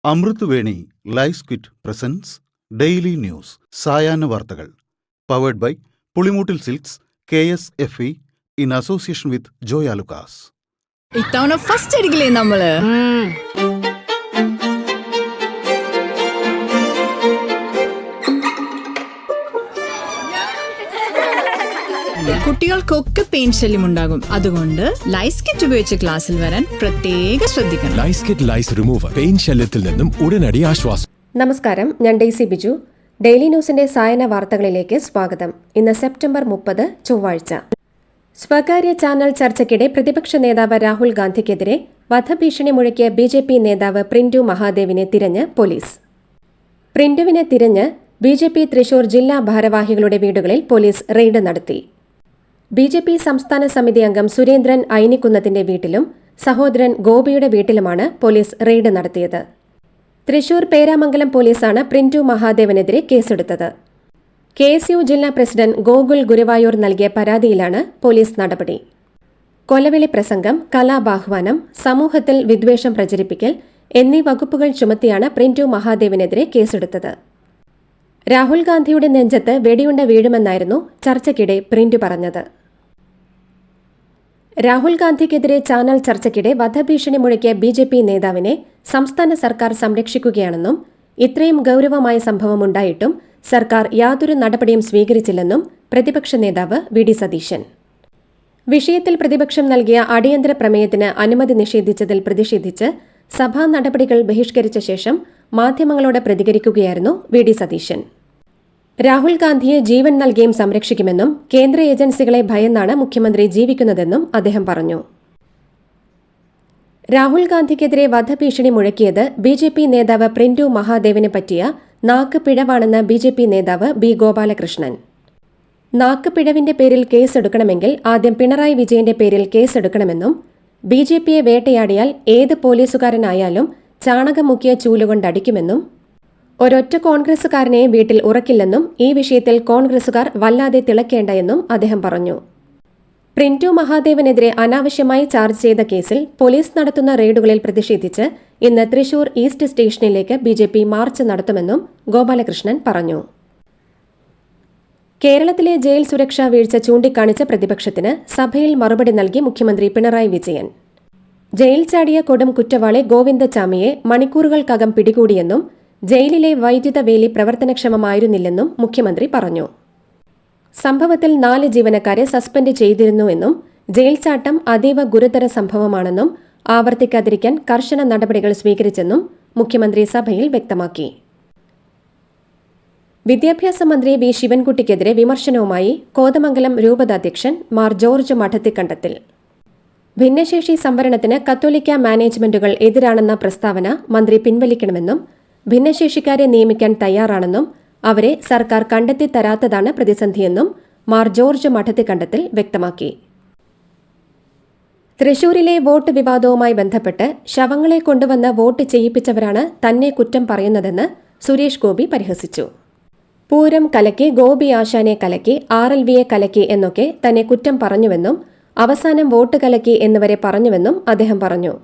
Amritveni lice kit presents daily news സായാഹ്ന വാർത്തകൾ powered by Pulimoottil silks KSFE in association with Joyalukkas. ഇത്തവണ first അടിക്കില്ലേ നമ്മള്? കുട്ടികൾക്കൊക്കെ പെയിൻ ശല്യം ഉണ്ടാകും. അതുകൊണ്ട് ലൈസ് കിറ്റ് ഉപയോഗിച്ച് ക്ലാസ്സിൽ വരാൻ പ്രത്യേക ശ്രദ്ധിക്കണം. ലൈസ് കിറ്റ് ലൈസ് റിമൂവർ പെയിൻ ശല്യത്തിൽ നിന്നും ഉടനടി ആശ്വാസം. നമസ്കാരം, ഞാൻ ഡെയ്സി ബിജു. ഡെയിലി ന്യൂസിന്റെ സായന വാർത്തകളിലേക്ക് സ്വാഗതം. ഇന്ന് സെപ്റ്റംബർ 30 ചൊവ്വാഴ്ച. സ്വകാര്യ ചാനൽ ചർച്ചയ്ക്കിടെ പ്രതിപക്ഷ നേതാവ് രാഹുൽ ഗാന്ധിക്കെതിരെ വധഭീഷണി മുഴക്കിയ BJP നേതാവ് പ്രിന്റു മഹാദേവിനെ തിരഞ്ഞ് പോലീസ്. പ്രിന്റുവിനെ തിരഞ്ഞ് BJP തൃശൂർ ജില്ലാ ഭാരവാഹികളുടെ വീടുകളിൽ പോലീസ് റെയ്ഡ് നടത്തി. BJP സംസ്ഥാന സമിതി അംഗം സുരേന്ദ്രൻ ഐനിക്കുന്നത്തിന്റെ വീട്ടിലും സഹോദരൻ ഗോപിയുടെ വീട്ടിലുമാണ് പോലീസ് റെയ്ഡ് നടത്തിയത്. തൃശൂർ പേരാമംഗലം പോലീസാണ് പ്രിന്റു മഹാദേവനെതിരെ കേസെടുത്തത്. KSU ജില്ലാ പ്രസിഡന്റ് ഗോകുൽ ഗുരുവായൂർ നൽകിയ പരാതിയിലാണ് പോലീസ് നടപടി. കൊലവിളി പ്രസംഗം, കലാബാഹ്വാനം, സമൂഹത്തിൽ വിദ്വേഷം പ്രചരിപ്പിക്കൽ എന്നീ വകുപ്പുകൾ ചുമത്തിയാണ് പ്രിന്റു മഹാദേവനെതിരെ കേസെടുത്തത്. രാഹുൽ ഗാന്ധിയുടെ നെഞ്ചത്ത് വെടിയുണ്ട വീഴുമെന്നായിരുന്നു ചർച്ചയ്ക്കിടെ പ്രിന്റു പറഞ്ഞത്. രാഹുൽ ഗാന്ധിക്കെതിരെ ചാനൽ ചർച്ചയ്ക്കിടെ വധഭീഷണി മുഴക്കിയ BJP നേതാവിനെ സംസ്ഥാന സർക്കാർ സംരക്ഷിക്കുകയാണെന്നും ഇത്രയും ഗൌരവമായ സംഭവമുണ്ടായിട്ടും സർക്കാർ യാതൊരു നടപടിയും സ്വീകരിച്ചില്ലെന്നും പ്രതിപക്ഷ നേതാവ് VD സതീശൻ. വിഷയത്തിൽ പ്രതിപക്ഷം നൽകിയ അടിയന്തര പ്രമേയത്തിന് അനുമതി നിഷേധിച്ചതിൽ പ്രതിഷേധിച്ച് സഭാ നടപടികൾ ബഹിഷ്കരിച്ച ശേഷം മാധ്യമങ്ങളോട് പ്രതികരിക്കുകയായിരുന്നു VD സതീശൻ. രാഹുൽ ഗാന്ധിയെ ജീവൻ നൽകിയും സംരക്ഷിക്കുമെന്നും കേന്ദ്ര ഏജൻസികളെ ഭയന്നാണ് മുഖ്യമന്ത്രി ജീവിക്കുന്നതെന്നും അദ്ദേഹം പറഞ്ഞു. രാഹുൽ ഗാന്ധിക്കെതിരെ വധഭീഷണി മുഴക്കിയത് BJP നേതാവ് പ്രിന്റു മഹാദേവിനെ പറ്റിയ നാക്ക് പിഴവാണെന്ന് BJP നേതാവ് B. ഗോപാലകൃഷ്ണൻ. നാക്ക് പിഴവിന്റെ പേരിൽ കേസെടുക്കണമെങ്കിൽ ആദ്യം പിണറായി വിജയന്റെ പേരിൽ കേസെടുക്കണമെന്നും BJPയെ വേട്ടയാടിയാൽ ഏത് പോലീസുകാരനായാലും ചാണകം മുക്കിയ ചൂലുകൊണ്ടടിക്കുമെന്നും ഒരൊറ്റ കോൺഗ്രസുകാരനെയും വീട്ടിൽ ഉറക്കില്ലെന്നും ഈ വിഷയത്തിൽ കോൺഗ്രസുകാർ വല്ലാതെ തിളക്കേണ്ട എന്നും അദ്ദേഹം പറഞ്ഞു. പ്രിന്റു മഹാദേവനെതിരെ അനാവശ്യമായി ചാർജ് ചെയ്ത കേസിൽ പോലീസ് നടത്തുന്ന റെയ്ഡുകളിൽ പ്രതിഷേധിച്ച് ഇന്ന് തൃശൂർ ഈസ്റ്റ് സ്റ്റേഷനിലേക്ക് BJP മാർച്ച് നടത്തുമെന്നും ഗോപാലകൃഷ്ണൻ പറഞ്ഞു. കേരളത്തിലെ ജയിൽ സുരക്ഷാ വീഴ്ച ചൂണ്ടിക്കാണിച്ച പ്രതിപക്ഷത്തിന് സഭയിൽ മറുപടി നൽകി മുഖ്യമന്ത്രി പിണറായി വിജയൻ. ജയിൽ ചാടിയ കൊടും കുറ്റവാളി ഗോവിന്ദചാമിയെ മണിക്കൂറുകൾക്കകം പിടികൂടിയെന്നും ജയിലിലെ വൈദ്യുത വേലി പ്രവർത്തനക്ഷമമായിരുന്നില്ലെന്നും മുഖ്യമന്ത്രി പറഞ്ഞു. സംഭവത്തിൽ 4 ജീവനക്കാരെ സസ്പെൻഡ് ചെയ്തിരുന്നുവെന്നും ജയിൽ ചാട്ടം അതീവ ഗുരുതര സംഭവമാണെന്നും ആവർത്തിക്കാതിരിക്കാൻ കർശന നടപടികൾ സ്വീകരിച്ചെന്നും മുഖ്യമന്ത്രി സഭയിൽ വ്യക്തമാക്കി. വിദ്യാഭ്യാസ മന്ത്രി V. ശിവൻകുട്ടിക്കെതിരെ വിമർശനവുമായി കോതമംഗലം രൂപതാധ്യക്ഷൻ മാർ ജോർജ് മഠത്തിക്കണ്ടത്തിൽ. ഭിന്നശേഷി സംവരണത്തിന് കത്തോലിക്ക മാനേജ്മെന്റുകൾ എതിരാണെന്ന പ്രസ്താവന മന്ത്രി പിൻവലിക്കണമെന്നും ഭിന്നശേഷിക്കാരെ നിയമിക്കാൻ തയ്യാറാണെന്നും അവരെ സർക്കാർ കണ്ടെത്തി തരാത്തതാണ് പ്രതിസന്ധിയെന്നും മാർ ജോർജ് മഠത്തിക്കണ്ടത്തിൽ വ്യക്തമാക്കി. തൃശൂരിലെ വോട്ട് വിവാദവുമായി ബന്ധപ്പെട്ട് ശവങ്ങളെ കൊണ്ടുവന്ന് വോട്ട് ചെയ്യിപ്പിച്ചവരാണ് തന്നെ കുറ്റം പറയുന്നതെന്ന് സുരേഷ് ഗോപി പരിഹസിച്ചു. പൂരം കലക്കി, ഗോപി ആശാനെ കലക്കി, RLVയെ കലക്കി എന്നൊക്കെ തന്നെ കുറ്റം പറഞ്ഞുവെന്നും അവസാനം വോട്ട് കലക്കി എന്നുവരെ പറഞ്ഞുവെന്നും അദ്ദേഹം പറഞ്ഞു.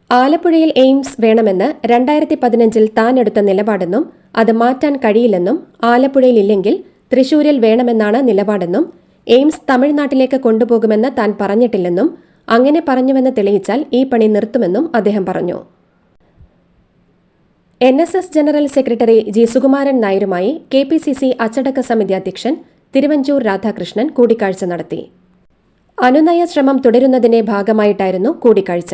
ആലപ്പുഴയിൽ എയിംസ് വേണമെന്ന് 2015 താൻ എടുത്ത നിലപാടെന്നും അത് മാറ്റാൻ കഴിയില്ലെന്നും ആലപ്പുഴയിലില്ലെങ്കിൽ തൃശൂരിൽ വേണമെന്നാണ് നിലപാടെന്നും എയിംസ് തമിഴ്നാട്ടിലേക്ക് കൊണ്ടുപോകുമെന്ന് താൻ പറഞ്ഞിട്ടില്ലെന്നും അങ്ങനെ പറഞ്ഞുവെന്ന് തെളിയിച്ചാൽ ഈ പണി നിർത്തുമെന്നും അദ്ദേഹം പറഞ്ഞു. NSS general secretary G. Sukumaran നായരുമായി KPCC അച്ചടക്ക സമിതി അധ്യക്ഷൻ തിരുവഞ്ചൂർ രാധാകൃഷ്ണൻ കൂടിക്കാഴ്ച നടത്തി. അനുനയ ശ്രമം തുടരുന്നതിന്റെ ഭാഗമായിട്ടായിരുന്നു കൂടിക്കാഴ്ച.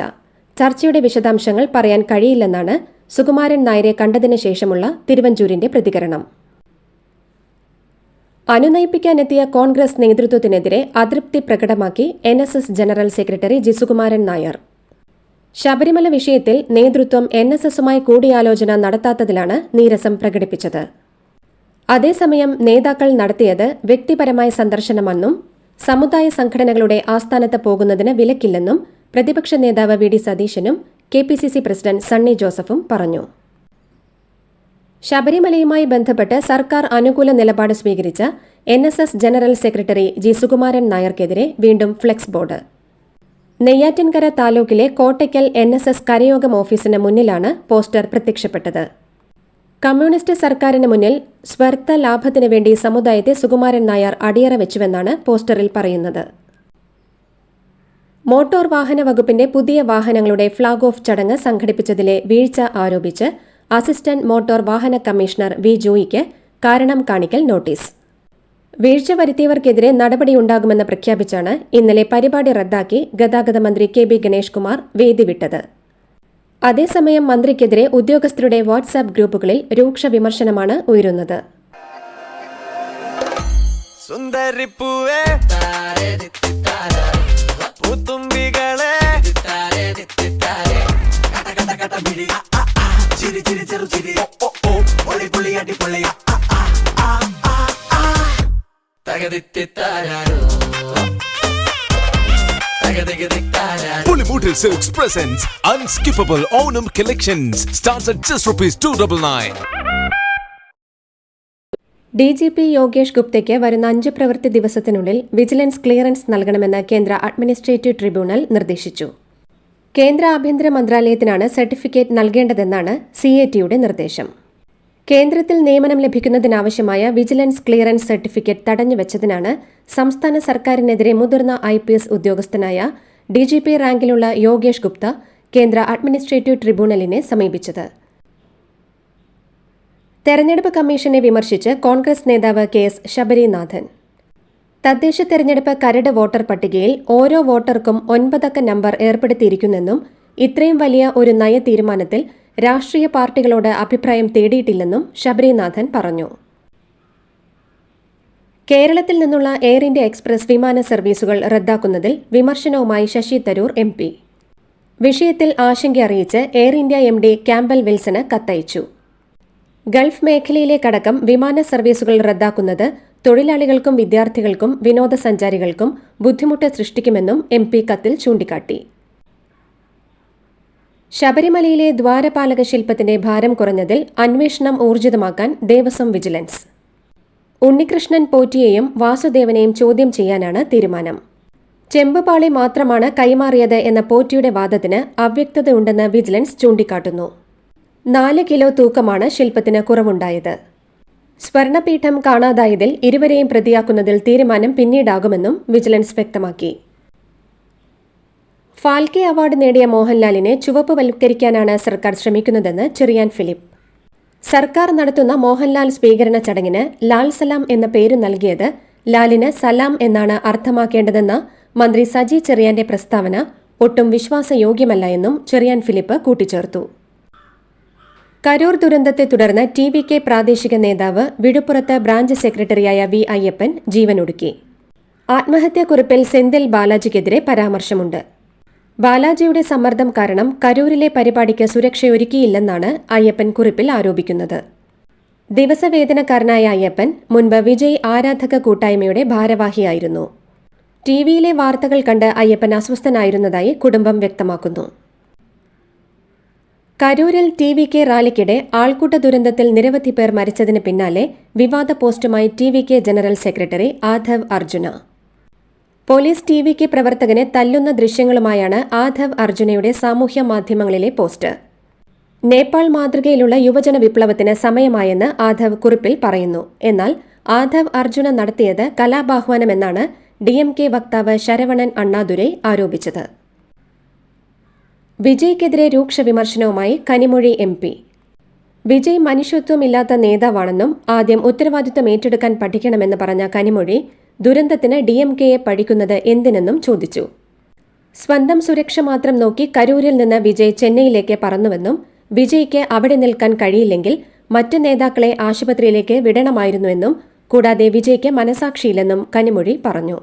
ചർച്ചയുടെ വിശദാംശങ്ങൾ പറയാൻ കഴിയില്ലെന്നാണ് സുകുമാരൻ നായരെ കണ്ടതിന് ശേഷമുള്ള തിരുവഞ്ചൂരിന്റെ പ്രതികരണം. അനുനയിപ്പിക്കാനെത്തിയ കോൺഗ്രസ് നേതൃത്വത്തിനെതിരെ അതൃപ്തി പ്രകടമാക്കി NSS general secretary G. Sukumaran Nair. Sabarimala വിഷയത്തിൽ നേതൃത്വം NSSുമായി കൂടിയാലോചന നടത്താത്തതിലാണ് നീരസം പ്രകടിപ്പിച്ചത്. അതേസമയം നേതാക്കൾ നടത്തിയത് വ്യക്തിപരമായ സന്ദർശനമെന്നും സമുദായ സംഘടനകളുടെ ആസ്ഥാനത്ത് പോകുന്നതിന് വിലക്കില്ലെന്നും പ്രതിപക്ഷ നേതാവ് VD സതീശനും KPCC പ്രസിഡന്റ് സണ്ണി ജോസഫും പറഞ്ഞു. ശബരിമലയുമായി ബന്ധപ്പെട്ട് സർക്കാർ അനുകൂല നിലപാട് സ്വീകരിച്ച NSS general secretary G. Sukumaran നായർക്കെതിരെ വീണ്ടും ഫ്ലെക്സ് ബോർഡ്. നെയ്യാറ്റിൻകര താലൂക്കിലെ കോട്ടയ്ക്കൽ NSS കരയോഗം ഓഫീസിന് മുന്നിലാണ് പോസ്റ്റർ പ്രത്യക്ഷപ്പെട്ടത്. കമ്മ്യൂണിസ്റ്റ് സർക്കാരിന് മുന്നിൽ സ്വാർത്ഥ ലാഭത്തിനു വേണ്ടി സമുദായത്തെ സുകുമാരൻ നായർ അടിയറ വെച്ചുവെന്നാണ് പോസ്റ്ററിൽ പറയുന്നത്. മോട്ടോർ വാഹന വകുപ്പിന്റെ പുതിയ വാഹനങ്ങളുടെ ഫ്ളാഗ് ഓഫ് ചടങ്ങ് സംഘടിപ്പിച്ചതിലെ വീഴ്ച ആരോപിച്ച് അസിസ്റ്റന്റ് മോട്ടോർ വാഹന കമ്മീഷണർ വി ജോയിക്ക് കാരണം കാണിക്കൽ നോട്ടീസ്. വീഴ്ച വരുത്തിയവർക്കെതിരെ നടപടിയുണ്ടാകുമെന്ന് പ്രഖ്യാപിച്ചാണ് ഇന്നലെ പരിപാടി റദ്ദാക്കി ഗതാഗത മന്ത്രി KB ഗണേഷ് കുമാർ വേദി വിട്ടത്. അതേസമയം മന്ത്രിക്കെതിരെ ഉദ്യോഗസ്ഥരുടെ വാട്സാപ്പ് ഗ്രൂപ്പുകളിൽ രൂക്ഷ വിമർശനമാണ് ഉയരുന്നത്. Pulimutil Silks presents Unskippable Onam Collections. Starts at just ₹299. DGP Yogesh ഗുപ്തയ്ക്ക് വരുന്ന 5 പ്രവൃത്തി ദിവസത്തിനുള്ളിൽ വിജിലൻസ് ക്ലിയറൻസ് നൽകണമെന്ന് കേന്ദ്ര അഡ്മിനിസ്ട്രേറ്റീവ് ട്രിബ്യൂണൽ നിർദ്ദേശിച്ചു. കേന്ദ്ര ആഭ്യന്തര മന്ത്രാലയത്തിനാണ് സർട്ടിഫിക്കറ്റ് നൽകേണ്ടതെന്നാണ് CATയുടെ നിർദ്ദേശം. കേന്ദ്രത്തിൽ നിയമനം ലഭിക്കുന്നതിനാവശ്യമായ വിജിലൻസ് ക്ലിയറൻസ് സർട്ടിഫിക്കറ്റ് തടഞ്ഞുവച്ചതിനാണ് സംസ്ഥാന സർക്കാരിനെതിരെ മുതിർന്ന IPS ഉദ്യോഗസ്ഥനായ DGP റാങ്കിലുള്ള യോഗേഷ് ഗുപ്ത കേന്ദ്ര അഡ്മിനിസ്ട്രേറ്റീവ് ട്രിബ്യൂണലിനെ സമീപിച്ചത്. തെരഞ്ഞെടുപ്പ് കമ്മീഷനെ വിമർശിച്ച് കോൺഗ്രസ് നേതാവ് KS ശബരിനാഥൻ. തദ്ദേശ തെരഞ്ഞെടുപ്പ് കരട് വോട്ടർ പട്ടികയിൽ ഓരോ വോട്ടർക്കും 9 അക്ക നമ്പർ ഏർപ്പെടുത്തിയിരിക്കുന്നെന്നും ഇത്രയും വലിയ ഒരു നയ തീരുമാനത്തിൽ രാഷ്ട്രീയ പാർട്ടികളോട് അഭിപ്രായം തേടിയിട്ടില്ലെന്നും ശബരിനാഥൻ പറഞ്ഞു. കേരളത്തിൽ നിന്നുള്ള എയർ ഇന്ത്യ എക്സ്പ്രസ് വിമാന സർവീസുകൾ റദ്ദാക്കുന്നതിൽ വിമർശനവുമായി ശശി തരൂർ MP. വിഷയത്തിൽ ആശങ്ക അറിയിച്ച് എയർ ഇന്ത്യ MD ക്യാമ്പൽ വിൽസന് കത്തയച്ചു. ഗൾഫ് മേഖലയിലേക്കടക്കം വിമാന സർവീസുകൾ റദ്ദാക്കുന്നത് തൊഴിലാളികൾക്കും വിദ്യാർത്ഥികൾക്കും വിനോദസഞ്ചാരികൾക്കും ബുദ്ധിമുട്ട് സൃഷ്ടിക്കുമെന്നും MP കത്തിൽ ചൂണ്ടിക്കാട്ടി. ശബരിമലയിലെ ദ്വാരപാലക ശില്പത്തിന്റെ ഭാരം കുറഞ്ഞതിൽ അന്വേഷണം ഊർജിതമാക്കാൻ ദേവസ്വം വിജിലൻസ്. ഉണ്ണികൃഷ്ണൻ പോറ്റിയെയും വാസുദേവനെയും ചോദ്യം ചെയ്യാനാണ് തീരുമാനം. ചെമ്പുപാളി മാത്രമാണ് കൈമാറിയത് എന്ന പോറ്റിയുടെ വാദത്തിന് അവ്യക്തതയുണ്ടെന്ന് വിജിലൻസ് ചൂണ്ടിക്കാട്ടുന്നു. 4 കിലോ തൂക്കമാണ് ശില്പത്തിന് കുറവുണ്ടായത്. സ്വർണപീഠം കാണാതായതിൽ ഇരുവരെയും പ്രതിയാക്കുന്നതിൽ തീരുമാനം പിന്നീടാകുമെന്നും വിജിലൻസ് വ്യക്തമാക്കി. ഫാൽക്കെ അവാർഡ് നേടിയ മോഹൻലാലിനെ ചുവപ്പുവൽക്കരിക്കാനാണ് സർക്കാർ ശ്രമിക്കുന്നതെന്ന് ചെറിയാൻ ഫിലിപ്പ്. സർക്കാർ നടത്തുന്ന മോഹൻലാൽ സ്വീകരണ ചടങ്ങിന് ലാൽ സലാം എന്ന പേര് നൽകിയത് ലാലിന് സലാം എന്നാണ് അർത്ഥമാക്കേണ്ടതെന്ന മന്ത്രി സജി ചെറിയാന്റെ പ്രസ്താവന ഒട്ടും വിശ്വാസയോഗ്യമല്ല എന്നും ചെറിയാൻ ഫിലിപ്പ് കൂട്ടിച്ചേർത്തു. കരൂർ ദുരന്തത്തെ തുടർന്ന് TVK പ്രാദേശിക നേതാവ് വിഴുപ്പുറത്ത് ബ്രാഞ്ച് സെക്രട്ടറിയായ V അയ്യപ്പൻ ജീവനൊടുക്കി. ആത്മഹത്യാക്കുറിപ്പിൽ സെന്തിൽ ബാലാജിക്കെതിരെ പരാമർശമുണ്ട്. ബാലാജിയുടെ സമ്മർദ്ദം കാരണം കരൂരിലെ പരിപാടിക്ക് സുരക്ഷയൊരുക്കിയില്ലെന്നാണ് അയ്യപ്പൻ കുറിപ്പിൽ ആരോപിക്കുന്നത്. ദിവസവേതനക്കാരനായ അയ്യപ്പൻ മുൻപ് വിജയ് ആരാധക കൂട്ടായ്മയുടെ ഭാരവാഹിയായിരുന്നു. TVയിലെ വാർത്തകൾ കണ്ട് അയ്യപ്പൻ അസ്വസ്ഥനായിരുന്നതായി കുടുംബം വ്യക്തമാക്കുന്നു. കരൂരിൽ TVK റാലിക്കിടെ ആൾക്കൂട്ട ദുരന്തത്തിൽ നിരവധി പേർ മരിച്ചതിന് പിന്നാലെ വിവാദ പോസ്റ്റുമായി TVK general secretary Aadhav Arjuna. Police TVK പ്രവർത്തകനെ തല്ലുന്ന ദൃശ്യങ്ങളുമായാണ് ആധവ് അർജുനയുടെ സാമൂഹ്യ മാധ്യമങ്ങളിലെ പോസ്റ്റ്. നേപ്പാൾ മാതൃകയിലുള്ള യുവജന വിപ്ലവത്തിന് സമയമായെന്ന് ആധവ് കുറിപ്പിൽ പറയുന്നു. എന്നാൽ ആധവ് അർജുന നടത്തിയത് കലാബാഹ്വാനമെന്നാണ് DMK വക്താവ് ശരവണൻ അണ്ണാദുരൈ ആരോപിച്ചത്. വിജയ്ക്കെതിരെ രൂക്ഷ വിമർശനവുമായി കനിമൊഴി MP. വിജയ് മനുഷ്യത്വമില്ലാത്ത നേതാവാണെന്നും ആദ്യം ഉത്തരവാദിത്തം ഏറ്റെടുക്കാൻ പഠിക്കണമെന്ന് പറഞ്ഞ കനിമൊഴി ദുരന്തത്തിന് DMKയെ പഠിക്കുന്നത് എന്തിനെന്നും ചോദിച്ചു. സ്വന്തം സുരക്ഷ മാത്രം നോക്കി കരൂരിൽ നിന്ന് വിജയ് ചെന്നൈയിലേക്ക് പറന്നുവെന്നും വിജയ്ക്ക് അവിടെ നിൽക്കാൻ കഴിയില്ലെങ്കിൽ മറ്റ് നേതാക്കളെ ആശുപത്രിയിലേക്ക് വിടണമായിരുന്നുവെന്നും കൂടാതെ വിജയ്ക്ക് മനസാക്ഷിയില്ലെന്നും കനിമൊഴി പറഞ്ഞു.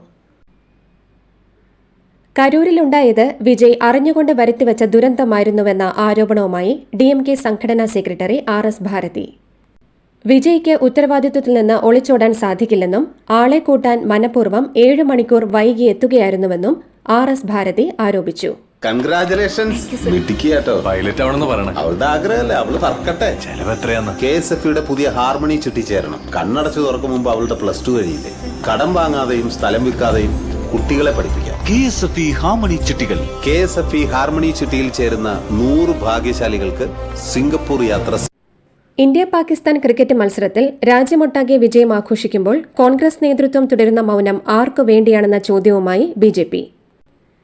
കരൂരിലുണ്ടായത് വിജയ് അറിഞ്ഞുകൊണ്ട് വരുത്തിവെച്ച ദുരന്തമായിരുന്നുവെന്ന ആരോപണവുമായി DMK സംഘടനാ സെക്രട്ടറി RS ഭാരതി. വിജയ്ക്ക് ഉത്തരവാദിത്വത്തിൽ നിന്ന് ഒളിച്ചോടാൻ സാധിക്കില്ലെന്നും ആളെ കൂട്ടാൻ മനഃപൂർവ്വം 7 മണിക്കൂർ വൈകി എത്തുകയായിരുന്നുവെന്നും RS ഭാരതി ആരോപിച്ചു. കൺഗ്രാചുലേഷൻസ് മിടുക്കിയാട്ടോ. പൈലറ്റ് ആവണമെന്ന് പറയണേ. അവളുടെ ആഗ്രഹമല്ലേ, അവള് പറക്കട്ടെ. ചെലവ് എത്രയാന്ന്? KSFയുടെ പുതിയ ഹാർമണി ചുറ്റി ചേരണം. കണ്ണടച്ചു തുറക്കും മുമ്പ് അവളുടെ +2 കഴിയില്ലേ. കടം വാങ്ങാതെയും സ്ഥലം വിൽക്കാതെയും കുട്ടികളെ പഠിപ്പിക്കാം. KSFE ഹാർമണി ചിട്ടികൾ. KSFE ഹാർമണി ചിട്ടിയിൽ ചേരുന്ന 100 ഭാഗ്യശാലികൾക്ക് സിംഗപ്പൂർ യാത്ര. ഇന്ത്യ പാകിസ്ഥാൻ ക്രിക്കറ്റ് മത്സരത്തിൽ രാജ്യമൊട്ടാകെ വിജയം ആഘോഷിക്കുമ്പോൾ കോൺഗ്രസ് നേതൃത്വം തുടരുന്ന മൗനം ആർക്കു വേണ്ടിയാണെന്ന ചോദ്യവുമായി BJP.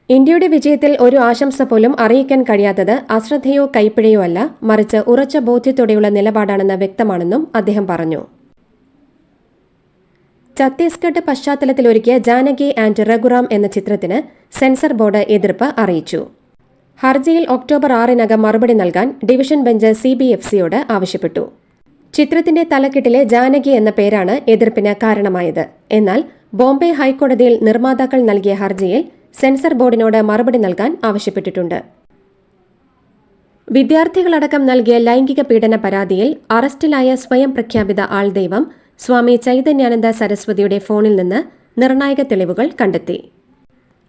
ഇന്ത്യയുടെ വിജയത്തിൽ ഒരു ആശംസ പോലും അറിയിക്കാൻ കഴിയാത്തത് അശ്രദ്ധയോ കൈപ്പിഴയോ അല്ല, മറിച്ച് ഉറച്ച ബോധ്യത്തോടെയുള്ള നിലപാടാണെന്ന് വ്യക്തമാണെന്നും അദ്ദേഹം പറഞ്ഞു. ഛത്തീസ്ഗഡ് പശ്ചാത്തലത്തിലൊരുക്കിയ ജാനകി ആൻഡ് രഘുറാം എന്ന ചിത്രത്തിന് സെൻസർ ബോർഡ് എതിർപ്പ് അറിയിച്ചു. ഹർജിയിൽ ഒക്ടോബർ 6 മറുപടി നൽകാൻ ഡിവിഷൻ ബെഞ്ച് CBFCയോട് ആവശ്യപ്പെട്ടു. ചിത്രത്തിന്റെ തലക്കെട്ടിലെ ജാനകി എന്ന പേരാണ് എതിർപ്പിന് കാരണമായത്. എന്നാൽ ബോംബെ ഹൈക്കോടതിയിൽ നിർമ്മാതാക്കൾ നൽകിയ ഹർജിയിൽ സെൻസർ ബോർഡിനോട് മറുപടി നൽകാൻ ആവശ്യപ്പെട്ടിട്ടുണ്ട്. വിദ്യാർത്ഥികളടക്കം നൽകിയ ലൈംഗിക പീഡന പരാതിയിൽ അറസ്റ്റിലായ സ്വയം പ്രഖ്യാപിത ആൾദൈവം സ്വാമി ചൈതന്യാനന്ദ സരസ്വതിയുടെ ഫോണിൽ നിന്ന് നിർണായക തെളിവുകൾ കണ്ടെത്തി.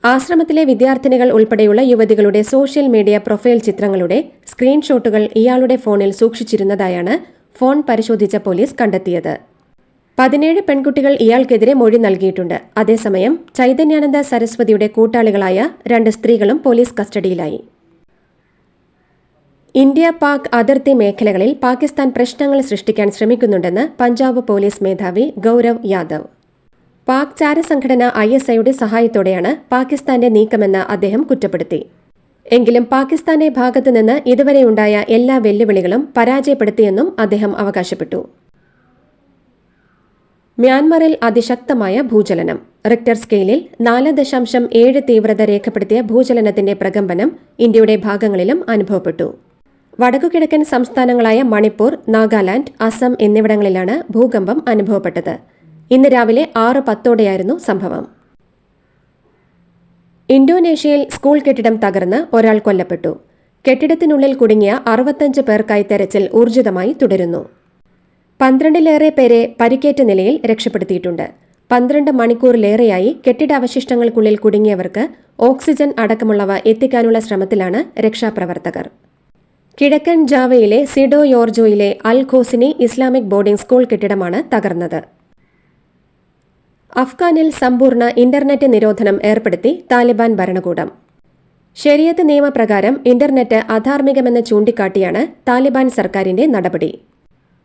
ആശ്രമത്തിലെ വിദ്യാർത്ഥിനികൾ ഉൾപ്പെടെയുള്ള യുവതികളുടെ സോഷ്യൽ മീഡിയ പ്രൊഫൈൽ ചിത്രങ്ങളുടെ സ്ക്രീൻഷോട്ടുകൾ ഇയാളുടെ ഫോണിൽ സൂക്ഷിച്ചിരുന്നതായാണ് ഫോൺ പരിശോധിച്ച പോലീസ് കണ്ടെത്തിയത്. 17 പെൺകുട്ടികൾ ഇയാൾക്കെതിരെ മൊഴി നൽകിയിട്ടുണ്ട്. അതേസമയം ചൈതന്യാനന്ദ സരസ്വതിയുടെ കൂട്ടാളികളായ 2 സ്ത്രീകളും പോലീസ് കസ്റ്റഡിയിലായി. ഇന്ത്യ പാക് അതിർത്തി മേഖലകളിൽ പാകിസ്ഥാൻ പ്രശ്നങ്ങൾ സൃഷ്ടിക്കാൻ ശ്രമിക്കുന്നുണ്ടെന്ന് പഞ്ചാബ് പോലീസ് മേധാവി ഗൌരവ് യാദവ്. പാക് ചാരസംഘടന ISIയുടെ സഹായത്തോടെയാണ് പാകിസ്ഥാന്റെ നീക്കമെന്ന് അദ്ദേഹം കുറ്റപ്പെടുത്തി. എങ്കിലും പാകിസ്ഥാന്റെ ഭാഗത്തുനിന്ന് ഇതുവരെയുണ്ടായ എല്ലാ വെല്ലുവിളികളും പരാജയപ്പെടുത്തിയെന്നും അദ്ദേഹം അവകാശപ്പെട്ടു. മ്യാൻമറിൽ അതിശക്തമായ ഭൂചലനം. റിക്ടർ സ്കെയിലിൽ 4.7 തീവ്രത രേഖപ്പെടുത്തിയ ഭൂചലനത്തിന്റെ പ്രകമ്പനം ഇന്ത്യയുടെ ഭാഗങ്ങളിലും അനുഭവപ്പെട്ടു. വടക്കുകിഴക്കൻ സംസ്ഥാനങ്ങളായ മണിപ്പൂർ, നാഗാലാൻഡ്, അസം എന്നിവിടങ്ങളിലാണ് ഭൂകമ്പം അനുഭവപ്പെട്ടത്. ഇന്ന് രാവിലെ 6:10 സംഭവം. ഇന്തോനേഷ്യയിൽ സ്കൂൾ കെട്ടിടം തകർന്ന് ഒരാൾ കൊല്ലപ്പെട്ടു. കെട്ടിടത്തിനുള്ളിൽ കുടുങ്ങിയ 65 പേർക്കായി തെരച്ചിൽ ഊർജിതമായി തുടരുന്നു. 12-ലേറെ പേരെ പരിക്കേറ്റ നിലയിൽ രക്ഷപ്പെടുത്തിയിട്ടുണ്ട്. 12 മണിക്കൂറിലേറെയായി കെട്ടിടാവശിഷ്ടങ്ങൾക്കുള്ളിൽ കുടുങ്ങിയവർക്ക് ഓക്സിജൻ അടക്കമുള്ളവ എത്തിക്കാനുള്ള ശ്രമത്തിലാണ് രക്ഷാപ്രവർത്തകർ. കിഴക്കൻ ജാവയിലെ സിഡോ യോർജോയിലെ അൽ ഖോസിനി ഇസ്ലാമിക് ബോർഡിംഗ് സ്കൂൾ കെട്ടിടമാണ് തകർന്നത്. അഫ്ഗാനിൽ സമ്പൂർണ്ണ ഇന്റർനെറ്റ് നിരോധനം ഏർപ്പെടുത്തി താലിബാൻ ഭരണകൂടം. ശരിയത്ത് നിയമപ്രകാരം ഇന്റർനെറ്റ് അധാർമികമെന്ന് ചൂണ്ടിക്കാട്ടിയാണ് താലിബാൻ സർക്കാരിന്റെ നടപടി.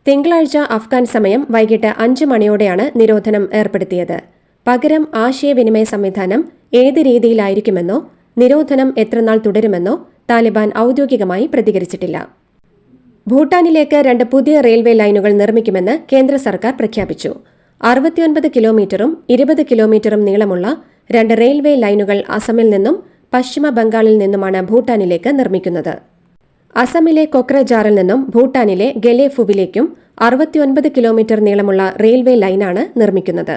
തിങ്കളാഴ്ച അഫ്ഗാൻ സമയം വൈകിട്ട് 5 മണിയോടെയാണ് നിരോധനം ഏർപ്പെടുത്തിയത്. പകരം ആശയവിനിമയ സംവിധാനം ഏത് രീതിയിലായിരിക്കുമെന്നോ നിരോധനം എത്രനാൾ തുടരുമെന്നോ താലിബാൻ ഔദ്യോഗികമായി പ്രതികരിച്ചിട്ടില്ല. ഭൂട്ടാനിലേക്ക് 2 പുതിയ റെയിൽവേ ലൈനുകൾ നിർമ്മിക്കുമെന്ന് കേന്ദ്ര സർക്കാർ പ്രഖ്യാപിച്ചു. 69 കിലോമീറ്ററും 20 കിലോമീറ്ററും നീളമുള്ള 2 റെയിൽവേ ലൈനുകൾ അസമിൽ നിന്നും പശ്ചിമ ബംഗാളിൽ നിന്നുമാണ് ഭൂട്ടാനിലേക്ക് നിർമ്മിക്കുന്നത്. അസമിലെ കൊക്രജാറിൽ നിന്നും ഭൂട്ടാനിലെ ഗലേഫുവിലേക്കും 69 കിലോമീറ്റർ നീളമുള്ള റെയിൽവേ ലൈനാണ് നിർമ്മിക്കുന്നത്.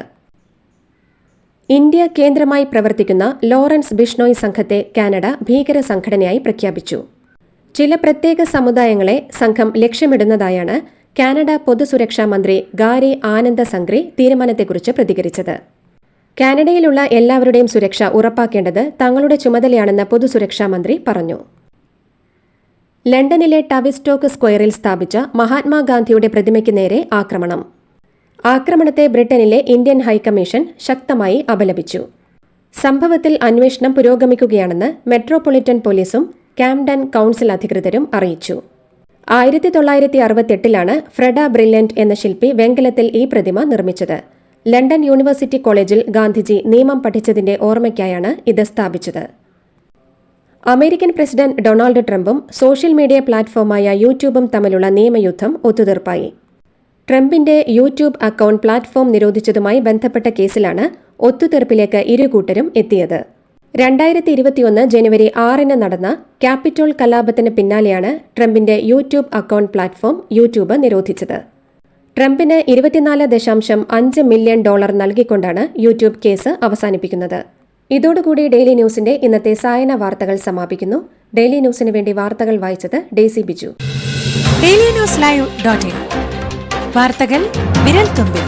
ഇന്ത്യ കേന്ദ്രമായി പ്രവർത്തിക്കുന്ന ലോറൻസ് ബിഷ്ണോയ് സംഘത്തെ കാനഡ ഭീകര സംഘടനയായി പ്രഖ്യാപിച്ചു. ചില പ്രത്യേക സമുദായങ്ങളെ സംഘം ലക്ഷ്യമിടുന്നതായാണ് കാനഡ പൊതുസുരക്ഷാ മന്ത്രി ഗാരി ആനന്ദ സംഗ്രി തീരുമാനത്തെക്കുറിച്ച് പ്രതികരിച്ചത്. കാനഡയിലുള്ള എല്ലാവരുടെയും സുരക്ഷ ഉറപ്പാക്കേണ്ടത് തങ്ങളുടെ ചുമതലയാണെന്ന് പൊതുസുരക്ഷാ മന്ത്രി പറഞ്ഞു. ലണ്ടനിലെ ടവിസ്റ്റോക്ക് സ്ക്വയറിൽ സ്ഥാപിച്ച മഹാത്മാഗാന്ധിയുടെ പ്രതിമയ്ക്ക് നേരെ ആക്രമണം. ആക്രമണത്തെ ബ്രിട്ടനിലെ ഇന്ത്യൻ ഹൈക്കമ്മീഷൻ ശക്തമായി അപലപിച്ചു. സംഭവത്തിൽ അന്വേഷണം പുരോഗമിക്കുകയാണെന്ന് മെട്രോപൊളിറ്റൻ പോലീസും കാംഡൻ കൌൺസിൽ അധികൃതരും അറിയിച്ചു. 1968 ഫ്രെഡ ബ്രില്യന്റ് എന്ന ശില്പി വെങ്കലത്തിൽ ഈ പ്രതിമ നിർമ്മിച്ചത്. ലണ്ടൻ യൂണിവേഴ്സിറ്റി കോളേജിൽ ഗാന്ധിജി നിയമം പഠിച്ചതിന്റെ ഓർമ്മയ്ക്കായാണ് ഇത് സ്ഥാപിച്ചത്. അമേരിക്കൻ പ്രസിഡന്റ് ഡൊണാൾഡ് ട്രംപും സോഷ്യൽ മീഡിയ പ്ലാറ്റ്ഫോമായ യൂട്യൂബും തമ്മിലുള്ള നിയമയുദ്ധം ഒത്തുതീർപ്പായി. ട്രംപിന്റെ യൂട്യൂബ് അക്കൌണ്ട് പ്ലാറ്റ്ഫോം നിരോധിച്ചതുമായി ബന്ധപ്പെട്ട കേസിലാണ് ഒത്തുതീർപ്പിലേക്ക് ഇരുകൂട്ടരും എത്തിയത്. 2021 ജനുവരി 6 നടന്ന ക്യാപിറ്റോൾ കലാപത്തിന് പിന്നാലെയാണ് ട്രംപിന്റെ യൂട്യൂബ് അക്കൌണ്ട് പ്ലാറ്റ്ഫോം യൂട്യൂബ് നിരോധിച്ചത്. ട്രംപിന് $24.5 മില്യൺ നൽകിക്കൊണ്ടാണ് യൂട്യൂബ് കേസ് അവസാനിപ്പിക്കുന്നത്. ഇതോടുകൂടി ഡെയിലി ന്യൂസിന്റെ ഇന്നത്തെ സായന വാർത്തകൾ സമാപിക്കുന്നു. ഡെയിലി ന്യൂസിന് വേണ്ടി വാർത്തകൾ വായിച്ചത് ഡെയ്സി ബിജു. DailyNewsLive.in വാർത്തകൾ വിരൽ തുമ്പിൽ.